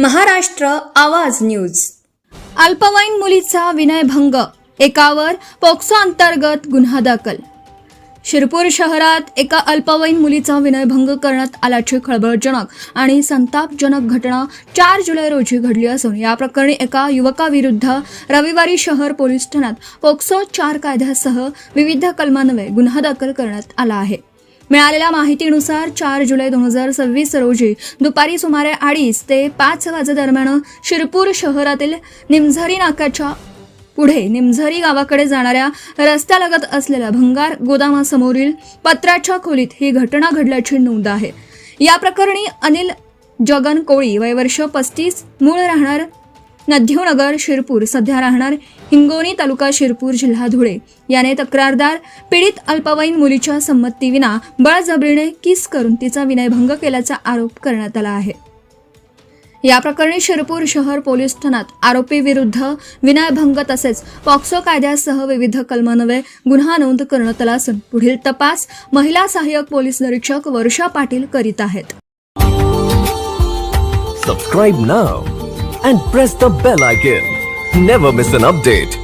महाराष्ट्र आवाज न्यूज। अल्पवयीन मुलीचा विनयभंग, एकावर पोक्सो अंतर्गत गुन्हा दाखल। शिरपूर शहरात एका अल्पवयीन मुलीचा विनयभंग करण्यात आल्याची खळबळजनक आणि संतापजनक घटना 4 जुलै रोजी घडली असून या प्रकरणी एका युवकाविरुद्ध रविवारी शहर पोलीस ठाण्यात पोक्सो 4 कायद्यासह विविध कलमान्वये गुन्हा दाखल करण्यात आला आहे। मिळालेल्या माहितीनुसार 4 जुलै 2026 रोजी दुपारी सुमारे 2:30 ते 5 वाजेदरम्यान शिरपूर शहरातील निमझरी नाक्याच्या पुढे निमझरी गावाकडे जाणाऱ्या रस्त्यालगत असलेल्या भंगार गोदामासमोरील पत्र्याच्या खोलीत ही घटना घडल्याची नोंद आहे। या प्रकरणी अनिल जगन कोळी, वय वर्ष 35, मूळ राहणार नद्देवनगर शिरपूर, सध्या राहणार हिंगोनी, तालुका शिरपूर, जिल्हा धुळे, याने तक्रारदार पीडित अल्पवयीन मुलीच्या संमतीविना बळजबरीने किस करून तिचा विनयभंग केल्याचा आरोप करण्यात आला आहे। या प्रकरणी शिरपूर शहर पोलीस ठाण्यात आरोपी विरुद्ध विनयभंग तसेच पॉक्सो कायद्यासह विविध कलमान्वये गुन्हा नोंद करण्यात आला असून पुढील तपास महिला सहाय्यक पोलीस निरीक्षक वर्षा पाटील करीत आहेत। Subscribe now and press the bell icon. Never miss an update.